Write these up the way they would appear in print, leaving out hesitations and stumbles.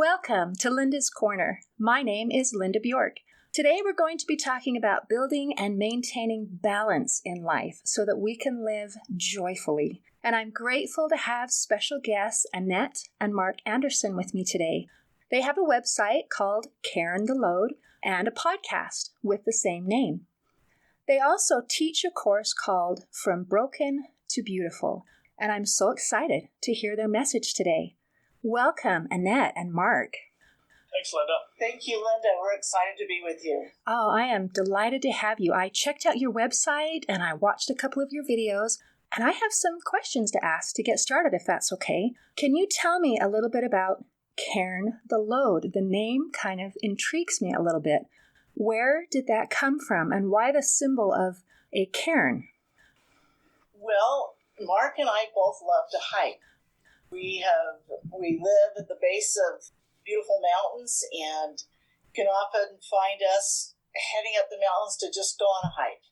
Welcome to Linda's Corner. My name is Linda Bjork. Today we're going to be talking about building and maintaining balance in life so that we can live joyfully. And I'm grateful to have special guests Annette and Mark Anderson with me today. They have a website called Carrying the Load and a podcast with the same name. They also teach a course called From Broken to Beautiful, and I'm so excited to hear their message today. Welcome, Annette and Mark. Thanks, Linda. Thank you, Linda. We're excited to be with you. Oh, I am delighted to have you. I checked out your website and I watched a couple of your videos, and I have some questions to ask to get started, if that's okay. Can you tell me a little bit about Carrying the Load? The name kind of intrigues me a little bit. Where did that come from, and why the symbol of a cairn? Well, Mark and I both love to hike. We live at the base of beautiful mountains, and can often find us heading up the mountains to just go on a hike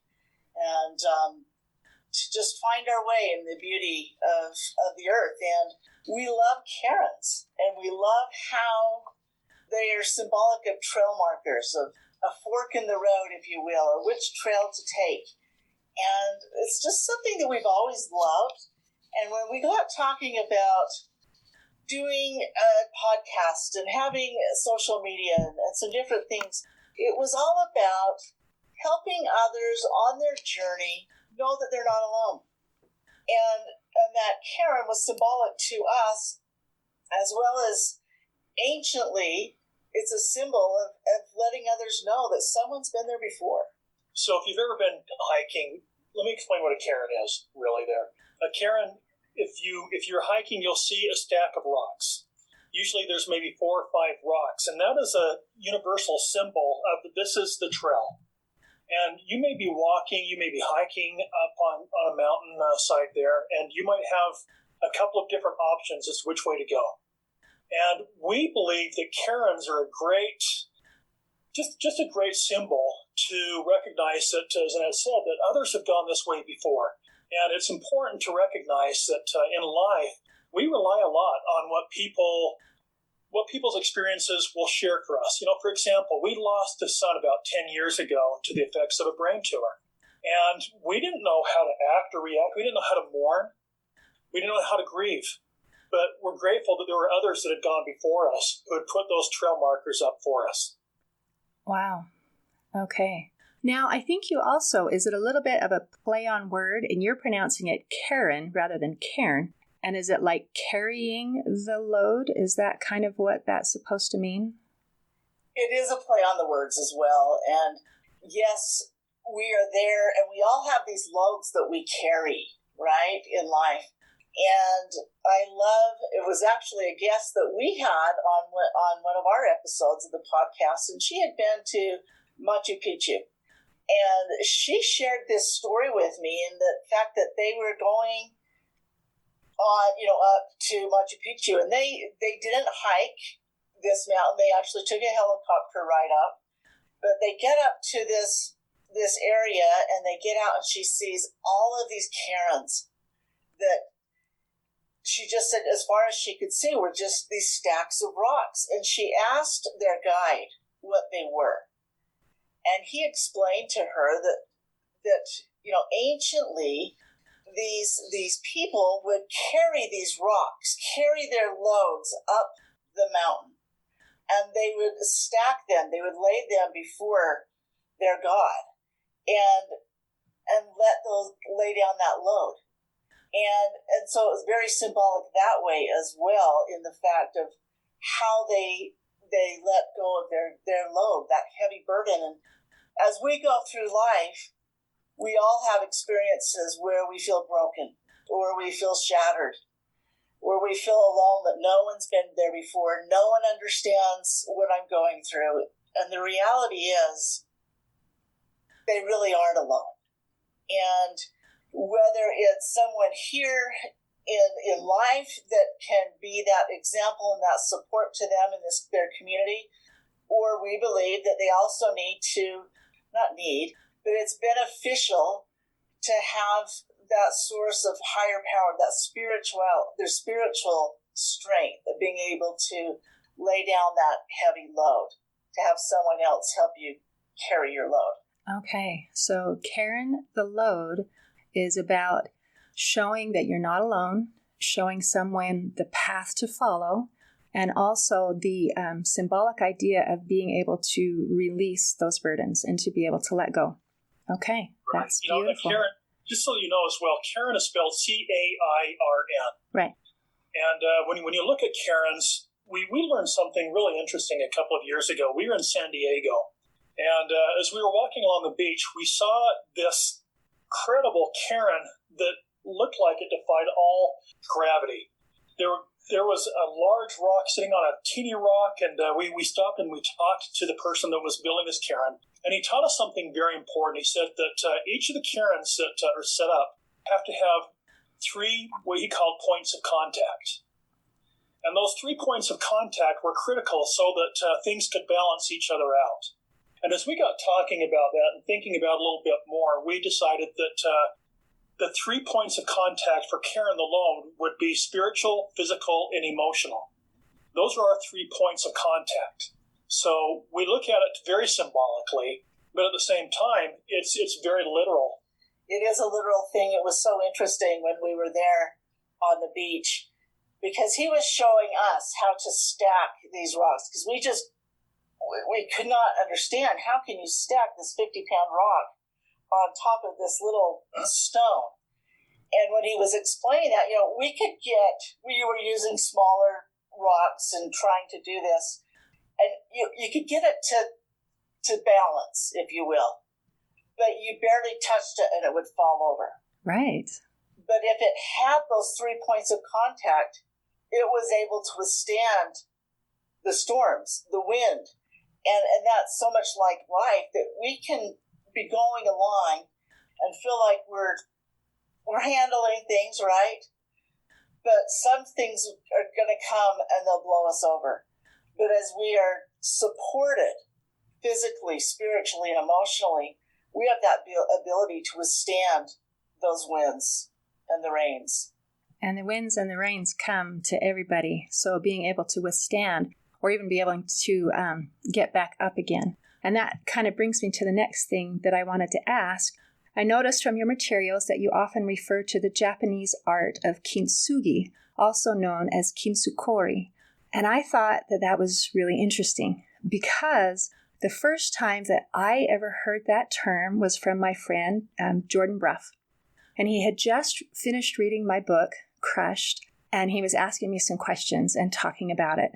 and to just find our way in the beauty of the earth. And we love cairns, and we love how they are symbolic of trail markers, of a fork in the road, if you will, or which trail to take. And it's just something that we've always loved. And when we got talking about doing a podcast and having social media and some different things, it was all about helping others on their journey know that they're not alone. And that cairn was symbolic to us, as well as anciently, it's a symbol of letting others know that someone's been there before. So if you've ever been hiking, let me explain what a cairn is, really, there. A cairn, if you're hiking, you'll see a stack of rocks. Usually there's maybe 4 or 5 rocks, and that is a universal symbol of this is the trail. And you may be walking, you may be hiking up on a mountain side there, and you might have a couple of different options as to which way to go. And we believe that cairns are a great, just a great symbol to recognize that, as Annette said, that others have gone this way before. And it's important to recognize that in life, we rely a lot on what people's experiences will share for us. For example, we lost a son about 10 years ago to the effects of a brain tumor. And we didn't know how to act or react. We didn't know how to mourn. We didn't know how to grieve. But we're grateful that there were others that had gone before us who had put those trail markers up for us. Wow. Okay. Now, I think you also, is it a little bit of a play on word, and you're pronouncing it Karen rather than cairn? And is it like carrying the load? Is that kind of what that's supposed to mean? It is a play on the words as well. And yes, we are there, and we all have these loads that we carry, right, in life. And I love, it was actually a guest that we had on one of our episodes of the podcast, and she had been to Machu Picchu. And she shared this story with me, and the fact that they were going on, up to Machu Picchu, and they didn't hike this mountain. They actually took a helicopter ride up, but they get up to this area, and they get out, and she sees all of these cairns that she just said, as far as she could see, were just these stacks of rocks. And she asked their guide what they were. And he explained to her that anciently, these people would carry these rocks, carry their loads up the mountain, and they would stack them. They would lay them before their God, and let those lay down that load. And so it was very symbolic that way as well, in the fact of how they let go of their load, that heavy burden. And as we go through life, we all have experiences where we feel broken, or we feel shattered, where we feel alone, that no one's been there before, no one understands what I'm going through. And the reality is, they really aren't alone. And whether it's someone here in life that can be that example and that support to them in their community, or we believe that they also but it's beneficial to have that source of higher power, their spiritual strength of being able to lay down that heavy load, to have someone else help you carry your load. Okay, so Karen the load is about showing that you're not alone, showing someone the path to follow, and also the symbolic idea of being able to release those burdens and to be able to let go. Okay, that's beautiful. Karen, just so you know as well, Karen is spelled Cairn. Right. And when you look at Karens, we learned something really interesting a couple of years ago. We were in San Diego, and as we were walking along the beach, we saw this incredible Karen that looked like it defied all gravity. There was a large rock sitting on a teeny rock, and we stopped and we talked to the person that was building this Karen, and he taught us something very important. He said that each of the Karens that are set up have to have 3 what he called points of contact. And those 3 points of contact were critical so that things could balance each other out. And as we got talking about that and thinking about it a little bit more, we decided that the 3 points of contact for Karen the Lone would be spiritual, physical, and emotional. Those are our 3 points of contact. So we look at it very symbolically, but at the same time, it's very literal. It is a literal thing. It was so interesting when we were there on the beach, because he was showing us how to stack these rocks, because we could not understand, how can you stack this 50-pound rock on top of this little stone? And when he was explaining that, we were using smaller rocks and trying to do this, and you could get it to balance, if you will, but you barely touched it and it would fall over. Right. But if it had those 3 points of contact, it was able to withstand the storms, the wind. And that's so much like life, that we can be going along and feel like we're handling things right, but some things are going to come and they'll blow us over. But as we are supported physically, spiritually, and emotionally, we have that ability to withstand those winds and the rains. And the winds and the rains come to everybody. So being able to withstand, or even be able to get back up again. And that kind of brings me to the next thing that I wanted to ask. I noticed from your materials that you often refer to the Japanese art of kintsugi, also known as kintsukori. And I thought that was really interesting, because the first time that I ever heard that term was from my friend, Jordan Bruff. And he had just finished reading my book, Crushed, and he was asking me some questions and talking about it.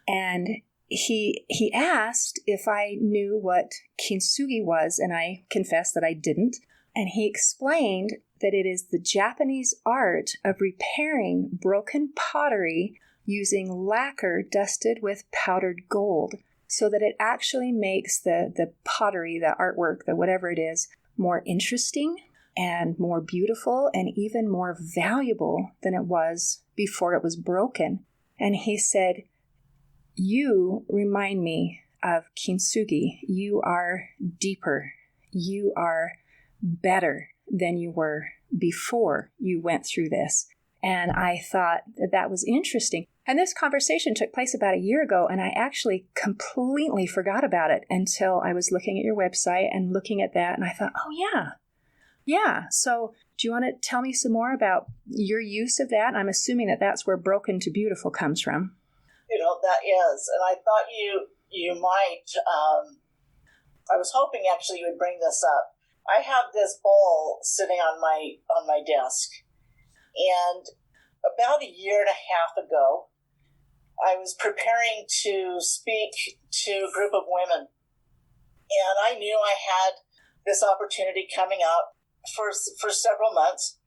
And he asked if I knew what kintsugi was, and I confessed that I didn't. And he explained that it is the Japanese art of repairing broken pottery using lacquer dusted with powdered gold, so that it actually makes the pottery, the artwork, the whatever it is, more interesting and more beautiful and even more valuable than it was before it was broken. And he said, "You remind me of kintsugi. You are deeper. You are better than you were before you went through this." And I thought that was interesting. And this conversation took place about a year ago, and I actually completely forgot about it until I was looking at your website and looking at that, and I thought, oh, yeah. So do you want to tell me some more about your use of that? I'm assuming that that's where broken to beautiful comes from. That is. And I thought you might, I was hoping actually you would bring this up. I have this bowl sitting on my desk, and about a year and a half ago, I was preparing to speak to a group of women, and I knew I had this opportunity coming up for several months,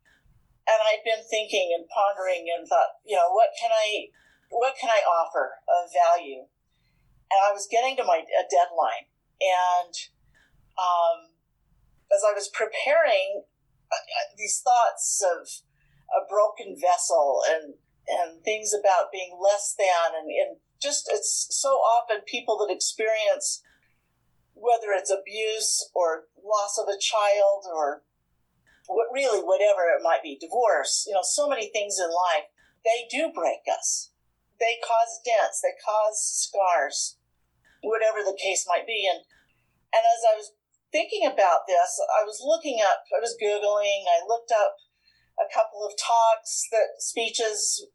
and I'd been thinking and pondering and thought, what can I offer of value? And I was getting to a deadline, and as I was preparing, these thoughts of a broken vessel and things about being less than, and just, it's so often people that experience, whether it's abuse or loss of a child or whatever it might be, divorce, so many things in life, they do break us. they cause dents, they cause scars, whatever the case might be. And as I was thinking about this, I was Googling, I looked up a couple of talks, speeches,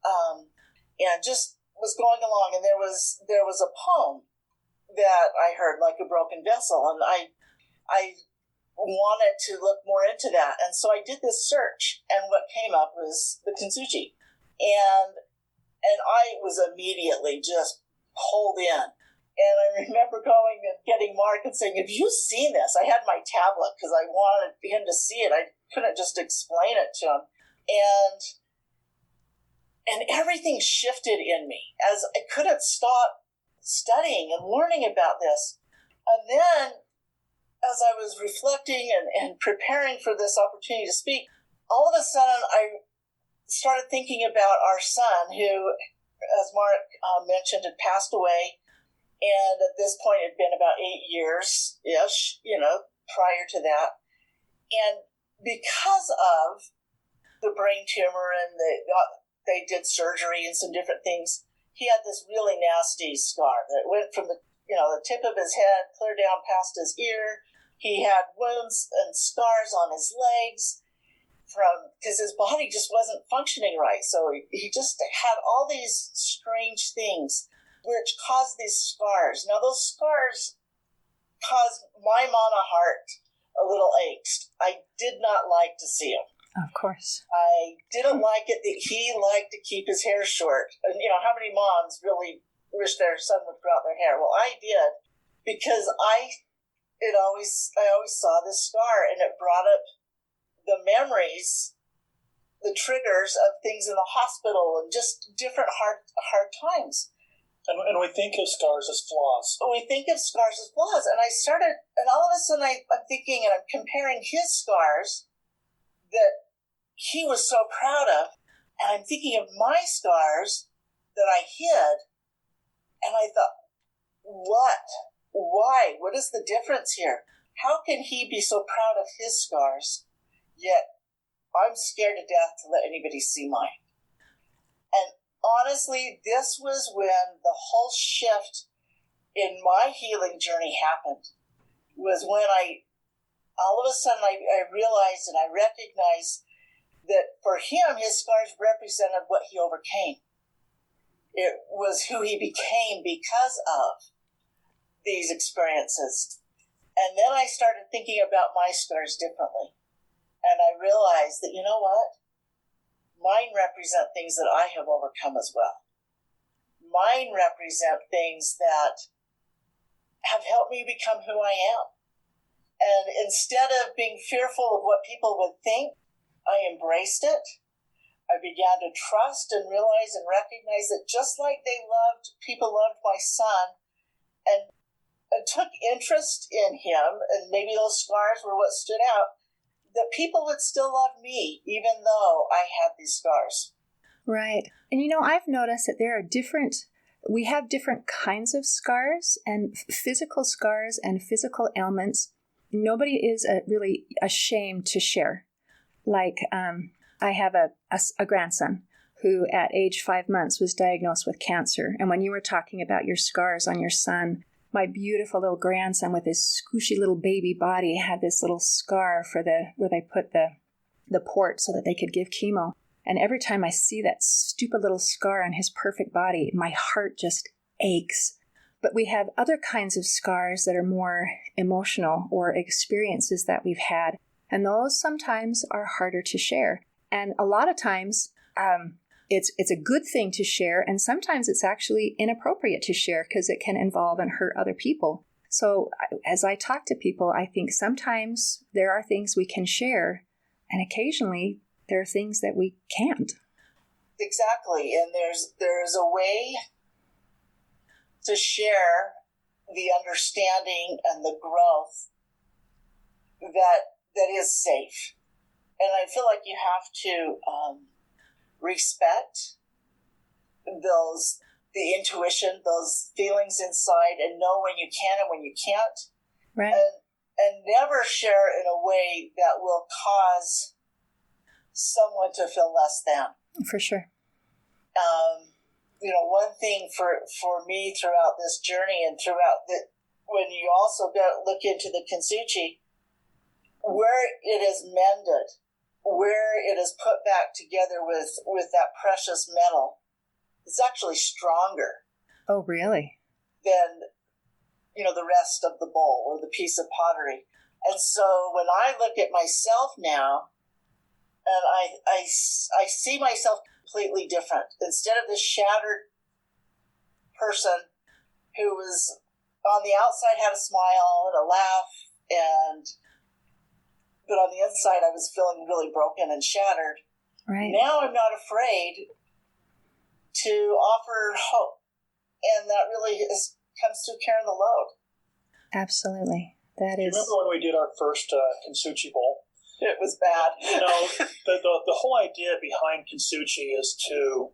and just was going along. And there was a poem that I heard, Like a Broken Vessel. And I wanted to look more into that. And so I did this search, and what came up was the Kintsugi. And I was immediately just pulled in. And I remember going and getting Mark and saying, have you seen this? I had my tablet because I wanted him to see it. I couldn't just explain it to him. And everything shifted in me as I couldn't stop studying and learning about this. And then as I was reflecting and preparing for this opportunity to speak, all of a sudden I started thinking about our son who, as Mark mentioned, had passed away. And at this point, it had been about 8 years-ish, prior to that. And because of the brain tumor and they did surgery and some different things, he had this really nasty scar that went from the tip of his head clear down past his ear. He had wounds and scars on his legs because his body just wasn't functioning right. So he just had all these strange things which caused these scars. Now, those scars caused my mama heart a little angst. I did not like to see them. Of course. I didn't like it that he liked to keep his hair short. And, how many moms really wish their son would grow out their hair? Well, I did, because I always saw this scar, and it brought up the memories, the triggers of things in the hospital and just different hard times. And we think of scars as flaws. We think of scars as flaws. And all of a sudden I'm thinking, and I'm comparing his scars that he was so proud of, and I'm thinking of my scars that I hid. And I thought, what? Why? What is the difference here? How can he be so proud of his scars, yet I'm scared to death to let anybody see mine? And honestly, this was when the whole shift in my healing journey happened, was when all of a sudden I realized and I recognized that for him, his scars represented what he overcame. It was who he became because of these experiences. And then I started thinking about my scars differently. And I realized that, you know what? Mine represent things that I have overcome as well. Mine represent things that have helped me become who I am. And instead of being fearful of what people would think, I embraced it. I began to trust and realize and recognize that just like people loved my son and took interest in him, and maybe those scars were what stood out, that people would still love me, even though I had these scars. Right. And I've noticed that we have different kinds of scars, and physical scars and physical ailments. Nobody is really ashamed to share. Like, I have a grandson who at age 5 months was diagnosed with cancer. And when you were talking about your scars on your son, my beautiful little grandson with his squishy little baby body had this little scar where they put the port so that they could give chemo. And every time I see that stupid little scar on his perfect body, my heart just aches. But we have other kinds of scars that are more emotional, or experiences that we've had. And those sometimes are harder to share. And a lot of times, it's a good thing to share, and sometimes it's actually inappropriate to share because it can involve and hurt other people. So as I talk to people, I think sometimes there are things we can share, and occasionally there are things that we can't. Exactly, and there's a way to share the understanding and the growth that is safe. And I feel like you have to respect the intuition, those feelings inside, and know when you can and when you can't. Right. And never share in a way that will cause someone to feel less than. For sure. one thing for me throughout this journey and throughout when you also look into the Kintsugi, where it is mended, where it is put back together with that precious metal, it's actually stronger. Oh, really? Than, the rest of the bowl or the piece of pottery. And so when I look at myself now, and I see myself completely different. Instead of this shattered person who was on the outside had a smile and a laugh, but on the inside I was feeling really broken and shattered. Right. Now I'm not afraid to offer hope, and that really comes through carrying the load. Absolutely. That is. Remember when we did our first Kintsugi bowl? It was bad. The whole idea behind Kintsugi is to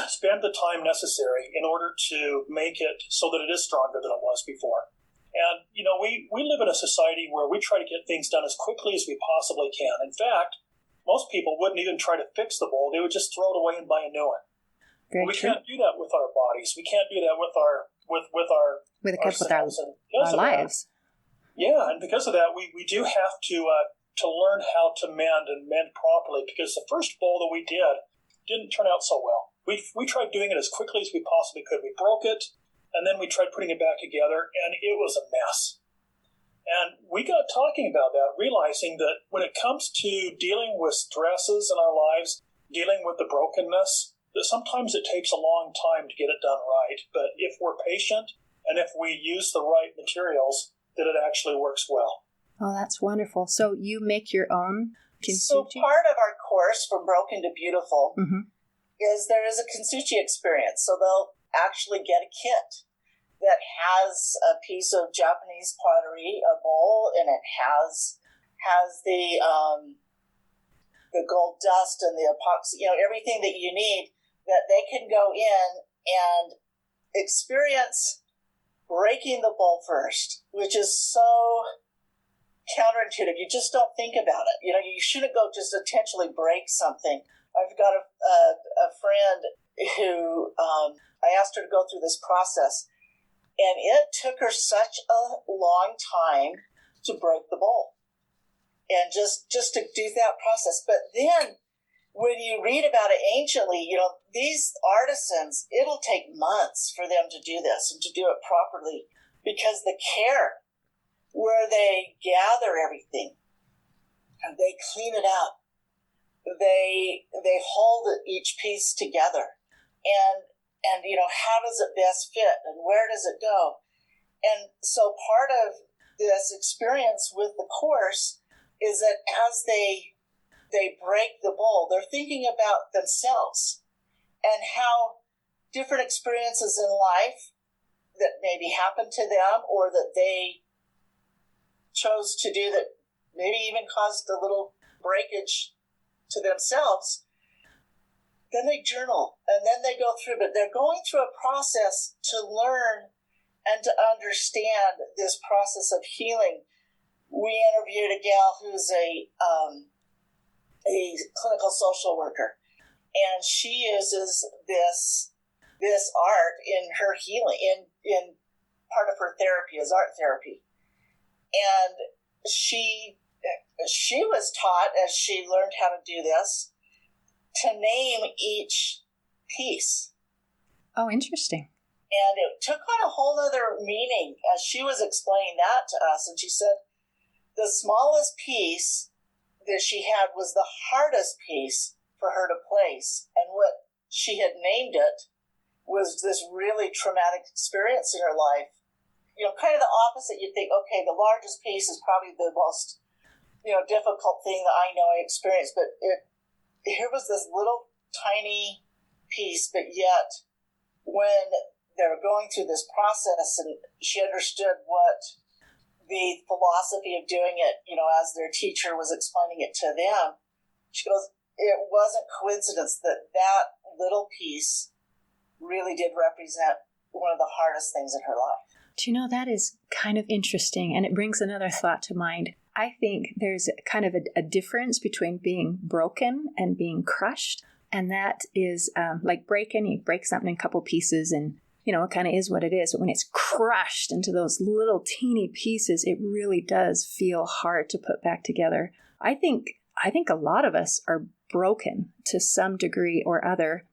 spend the time necessary in order to make it so that it is stronger than it was before. And, we live in a society where we try to get things done as quickly as we possibly can. In fact, most people wouldn't even try to fix the bowl. They would just throw it away and buy a new one. Very true. Can't do that with our bodies. We can't do that with our lives. Yeah, and because of that, we do have to learn how to mend properly, because the first bowl that we didn't turn out so well. We tried doing it as quickly as we possibly could. We broke it, and then we tried putting it back together, and it was a mess. And we got talking about that, realizing that when it comes to dealing with stresses in our lives, dealing with the brokenness, that sometimes it takes a long time to get it done right. But if we're patient and if we use the right materials, that it actually works well. Oh, that's wonderful. So you make your own Kintsugi? So part of our course, From Broken to Beautiful, is there is a Kintsugi experience. So they'll actually get a kit that has a piece of Japanese pottery, a bowl, and it has the gold dust and the epoxy, everything that you need, that they can go in and experience breaking the bowl first, which is so counterintuitive. You just don't think about it. You shouldn't go just intentionally break something. I've got a friend who I asked her to go through this process, and it took her such a long time to break the bowl and just to do that process. But then when you read about it anciently, these artisans, it'll take months for them to do this and to do it properly, because the care where they gather everything and they clean it up, they hold each piece together, and how does it best fit and where does it go? And so part of this experience with the course is that as they break the bowl, they're thinking about themselves and how different experiences in life that maybe happened to them or that they chose to do that maybe even caused a little breakage to themselves. Then they journal, and then they go through, but they're going through a process to learn and to understand this process of healing. We interviewed a gal who's a clinical social worker, and she uses this art in her healing, in part of her therapy is art therapy. And she was taught, as she learned how to do this, to name each piece. Oh, interesting. And it took on a whole other meaning as she was explaining that to us. And she said the smallest piece that she had was the hardest piece for her to place. And what she had named it was this really traumatic experience in her life. Kind of the opposite. You'd think, okay, the largest piece is probably the most, difficult thing that I know I experienced. But here was this little tiny piece, but yet when they were going through this process and she understood what the philosophy of doing it, as their teacher was explaining it to them, she goes, it wasn't coincidence that little piece really did represent one of the hardest things in her life. Do you know, that is kind of interesting, and it brings another thought to mind. I think there's kind of a difference between being broken and being crushed. And that is like you break something in a couple pieces and, it kind of is what it is. But when it's crushed into those little teeny pieces, it really does feel hard to put back together. I think a lot of us are broken to some degree or other,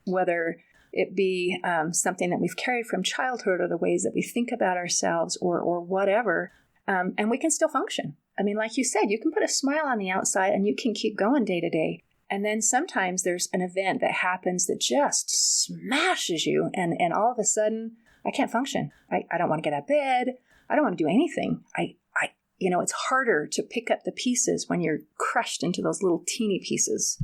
whether it be something that we've carried from childhood or the ways that we think about ourselves or whatever, and we can still function. I mean, like you said, you can put a smile on the outside and you can keep going day to day. And then sometimes there's an event that happens that just smashes you. And all of a sudden, I can't function. I don't want to get out of bed. I don't want to do anything. It's harder to pick up the pieces when you're crushed into those little teeny pieces.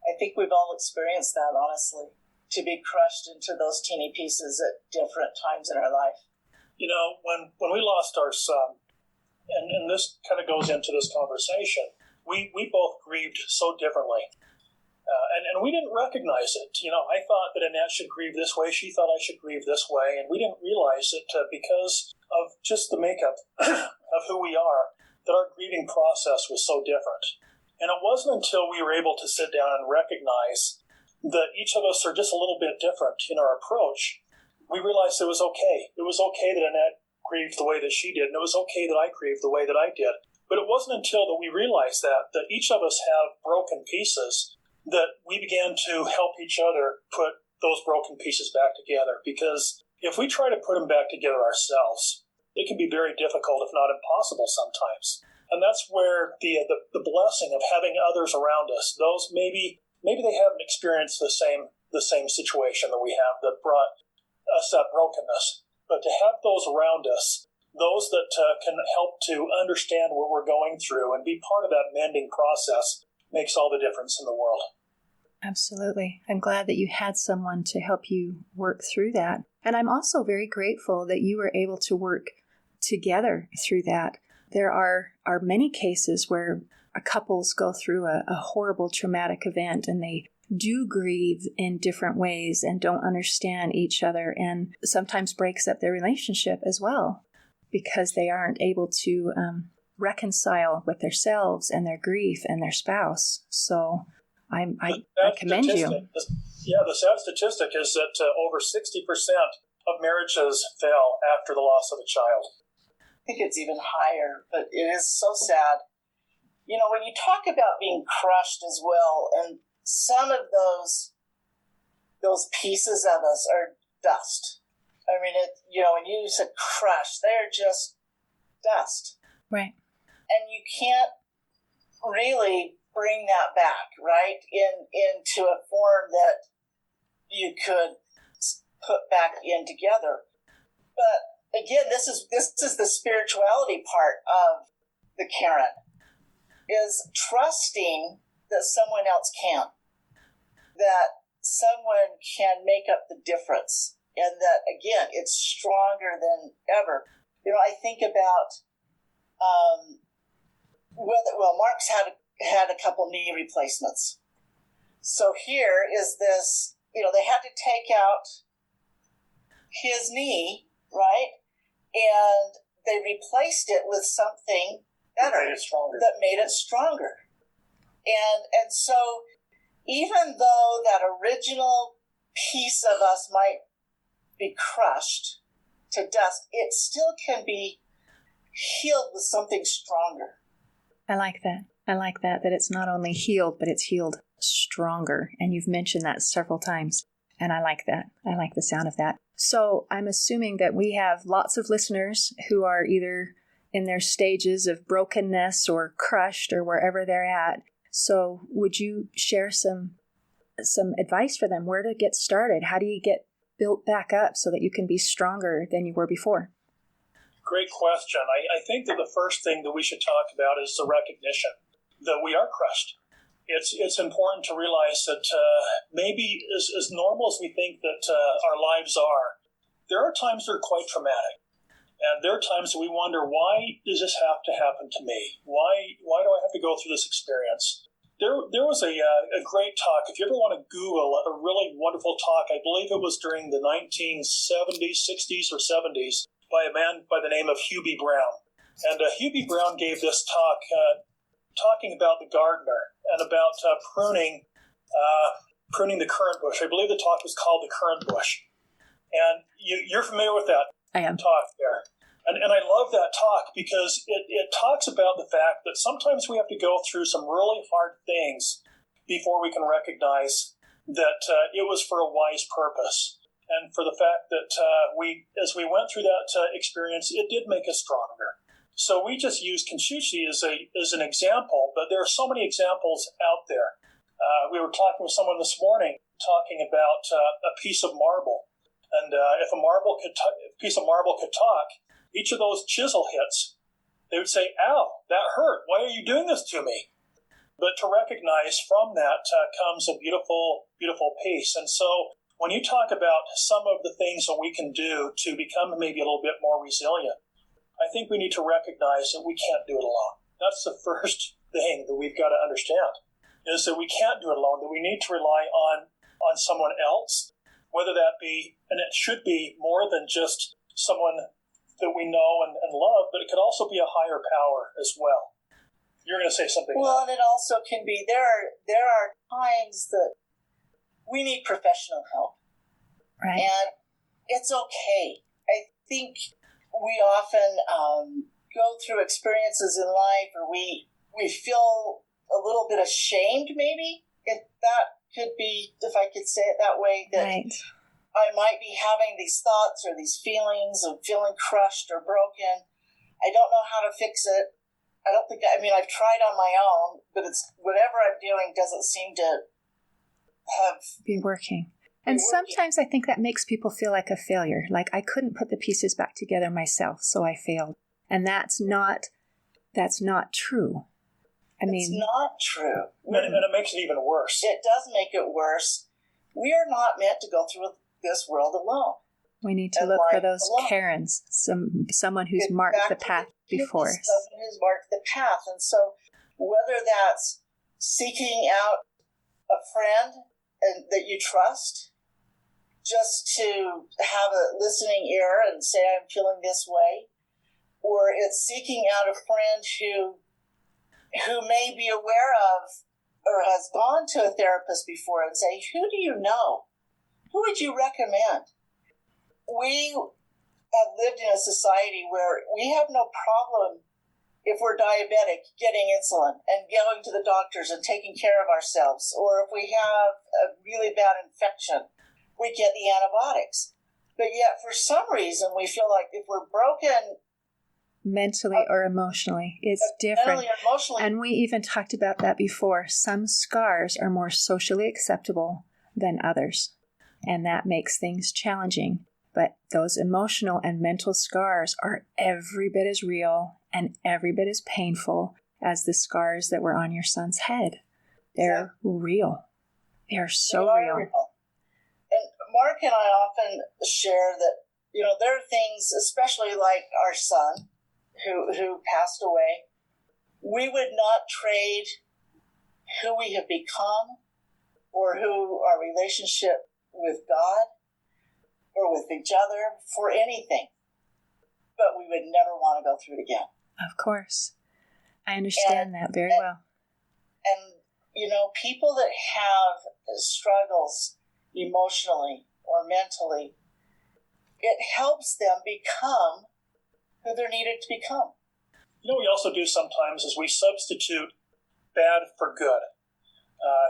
I think we've all experienced that, honestly, to be crushed into those teeny pieces at different times in our life. When we lost our son, and this kind of goes into this conversation, we both grieved so differently. And we didn't recognize it. I thought that Annette should grieve this way. She thought I should grieve this way. And we didn't realize it because of just the makeup of who we are, that our grieving process was so different. And it wasn't until we were able to sit down and recognize that each of us are just a little bit different in our approach, we realized it was okay. It was okay that Annette grieved the way that she did, and it was okay that I grieved the way that I did. But it wasn't until that we realized that each of us have broken pieces that we began to help each other put those broken pieces back together. Because if we try to put them back together ourselves, it can be very difficult, if not impossible sometimes. And that's where the blessing of having others around us, those maybe they haven't experienced the same situation that we have that brought us that brokenness. But to have those around us, those that can help to understand what we're going through and be part of that mending process, makes all the difference in the world. Absolutely. I'm glad that you had someone to help you work through that. And I'm also very grateful that you were able to work together through that. There are many cases where couples go through a horrible traumatic event and they do grieve in different ways and don't understand each other, and sometimes breaks up their relationship as well because they aren't able to reconcile with themselves and their grief and their spouse. So I commend you. The sad statistic is that over 60% of marriages fail after the loss of a child. I think it's even higher, but it is so sad. When you talk about being crushed as well, and some of those pieces of us are dust. I mean, when you said crushed, they're just dust. Right. And you can't really bring that back, right, into a form that you could put back in together. But again, this is the spirituality part of the Karen, is trusting that someone else can, that someone can make up the difference, and that, again, it's stronger than ever. I think about, Mark's had a couple knee replacements. So here is this, they had to take out his knee, right? And they replaced it with something better that made it stronger. And so even though that original piece of us might be crushed to dust, it still can be healed with something stronger. I like that it's not only healed, but it's healed stronger. And you've mentioned that several times. And I like that. I like the sound of that. So I'm assuming that we have lots of listeners who are either in their stages of brokenness or crushed or wherever they're at. So would you share some advice for them, where to get started? How do you get built back up so that you can be stronger than you were before? Great question. I think that the first thing that we should talk about is the recognition that we are crushed. It's important to realize that maybe as normal as we think that our lives are, there are times that are quite traumatic. And there are times that we wonder, why does this have to happen to me? Why do I have to go through this experience? There was a great talk. If you ever want to Google a really wonderful talk, I believe it was during the 1970s, 60s, or 70s, by a man by the name of Hubie Brown. And Hubie Brown gave this talk talking about the gardener and about pruning pruning the currant bush. I believe the talk was called The Currant Bush. And you're familiar with that I am. talk there. And I love that talk because it talks about the fact that sometimes we have to go through some really hard things before we can recognize that it was for a wise purpose. And for the fact that as we went through that experience, it did make us stronger. So we just used Conshushi as an example, but there are so many examples out there. We were talking with someone this morning talking about a piece of marble. And if a piece of marble could talk, each of those chisel hits, they would say, "Ow, that hurt. Why are you doing this to me?" But to recognize from that comes a beautiful, beautiful piece. And so when you talk about some of the things that we can do to become maybe a little bit more resilient, I think we need to recognize that we can't do it alone. That's the first thing that we've got to understand, is that we can't do it alone, that we need to rely on someone else, whether that be, and it should be more than just someone that we know and love, but it could also be a higher power as well. You're going to say something. Well, and it also can be, there are times that we need professional help. Right. And it's okay. I think we often go through experiences in life where we feel a little bit ashamed, maybe, if that could be, if I could say it that way, that Right. I might be having these thoughts or these feelings of feeling crushed or broken. I don't know how to fix it. I've tried on my own, but it's whatever I'm doing doesn't seem to be working. And sometimes I think that makes people feel like a failure. Like I couldn't put the pieces back together myself, so I failed. And that's not true. It's not true. And it makes it even worse. It does make it worse. We are not meant to go through this world alone. We need to look for those Karens, someone who's marked the path before us. Someone who's marked the path. And so whether that's seeking out a friend that you trust, just to have a listening ear and say, I'm feeling this way, or it's seeking out a friend who may be aware of or has gone to a therapist before and say, who do you know? Who would you recommend? We have lived in a society where we have no problem if we're diabetic getting insulin and going to the doctors and taking care of ourselves, or if we have a really bad infection, we get the antibiotics. But yet for some reason we feel like if we're broken mentally or emotionally, it's different. Mentally or emotionally. And we even talked about that before. Some scars are more socially acceptable than others, and that makes things challenging. But those emotional and mental scars are every bit as real and every bit as painful as the scars that were on your son's head. They're real. They're so real. And Mark and I often share that, there are things, especially like our son, who passed away, we would not trade who we have become or who our relationship with God or with each other for anything. But we would never want to go through it again. Of course. I understand that very well. And, people that have struggles emotionally or mentally, it helps them become who they're needed to become. We also do sometimes is we substitute bad for good.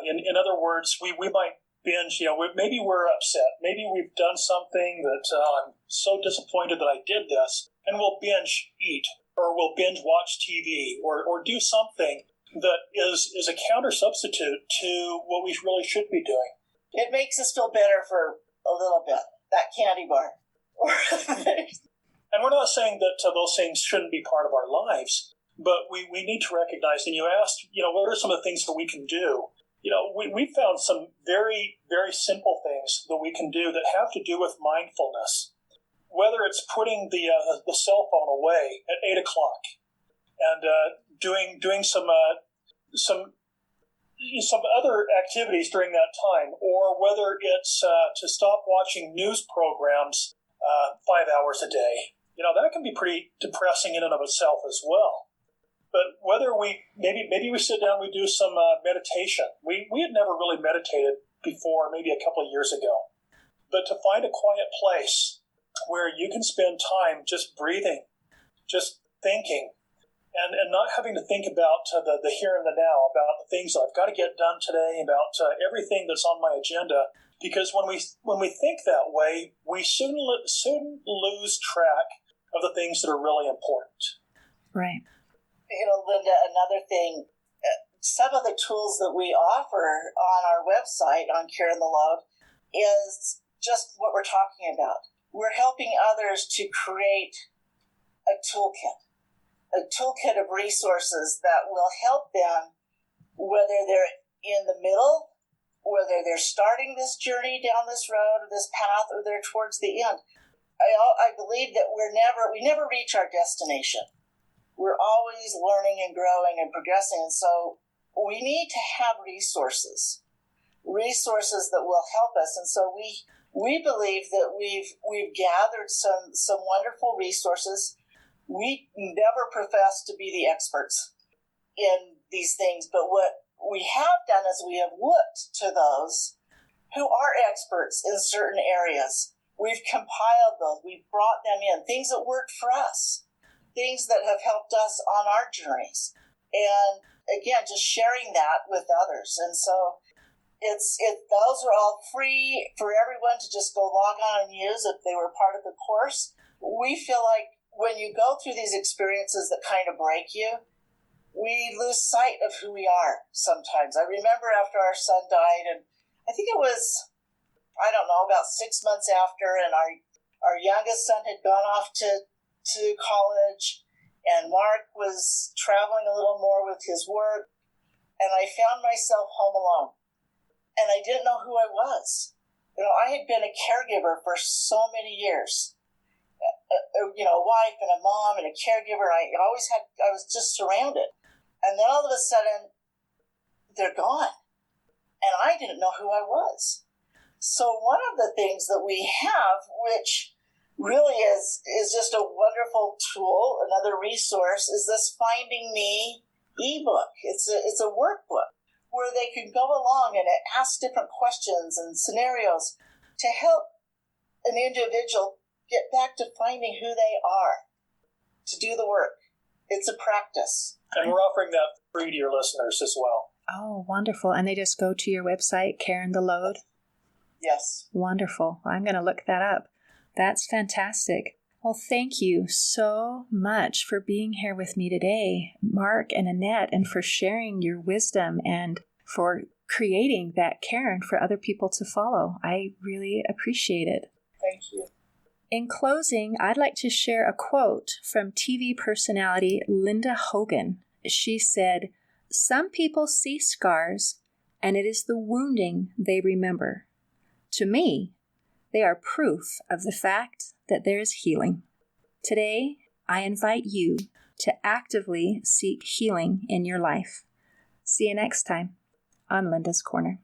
In other words, we might binge, maybe we're upset. Maybe we've done something that I'm so disappointed that I did this, and we'll binge eat, or we'll binge watch TV, or do something that is a counter substitute to what we really should be doing. It makes us feel better for a little bit, that candy bar. And we're not saying that those things shouldn't be part of our lives, but we need to recognize, and you asked, what are some of the things that we can do? We found some very, very simple things that we can do that have to do with mindfulness. Whether it's putting the cell phone away at 8 o'clock and doing some other activities during that time, or whether it's to stop watching news programs 5 hours a day. That can be pretty depressing in and of itself as well. But whether maybe we sit down, we do some meditation. We had never really meditated before, maybe a couple of years ago. But to find a quiet place where you can spend time just breathing, just thinking, and not having to think about the here and the now, about the things I've got to get done today, about everything that's on my agenda. Because when we think that way, we soon lose track of the things that are really important. Right. Linda, another thing, some of the tools that we offer on our website on Care in the Load is just what we're talking about. We're helping others to create a toolkit of resources that will help them, whether they're in the middle, whether they're starting this journey down this road or this path, or they're towards the end. I believe that we never reach our destination. We're always learning and growing and progressing, and so we need to have resources that will help us. And so we believe that we've gathered some wonderful resources. We never profess to be the experts in these things, but what we have done is we have looked to those who are experts in certain areas. We've compiled those. We've brought them in, things that worked for us, things that have helped us on our journeys. And again, just sharing that with others. And so those are all free for everyone to just go log on and use if they were part of the course. We feel like when you go through these experiences that kind of break you, we lose sight of who we are sometimes. I remember after our son died, and I think it was, about 6 months after, and our youngest son had gone off to college, and Mark was traveling a little more with his work, and I found myself home alone. And I didn't know who I was. I had been a caregiver for so many years. A wife and a mom and a caregiver. I was just surrounded. And then all of a sudden, they're gone. And I didn't know who I was. So one of the things that we have, which really is just a wonderful tool, another resource, is this Finding Me ebook. It's a workbook where they can go along and ask different questions and scenarios to help an individual get back to finding who they are, to do the work. It's a practice. And we're offering that free to your listeners as well. Oh, wonderful. And they just go to your website, Care in the Load? Yes. Wonderful. I'm going to look that up. That's fantastic. Well, thank you so much for being here with me today, Mark and Annette, and for sharing your wisdom and for creating that cairn for other people to follow. I really appreciate it. Thank you. In closing, I'd like to share a quote from TV personality Linda Hogan. She said, "Some people see scars, and it is the wounding they remember. To me, they are proof of the fact that there is healing." Today, I invite you to actively seek healing in your life. See you next time on Linda's Corner.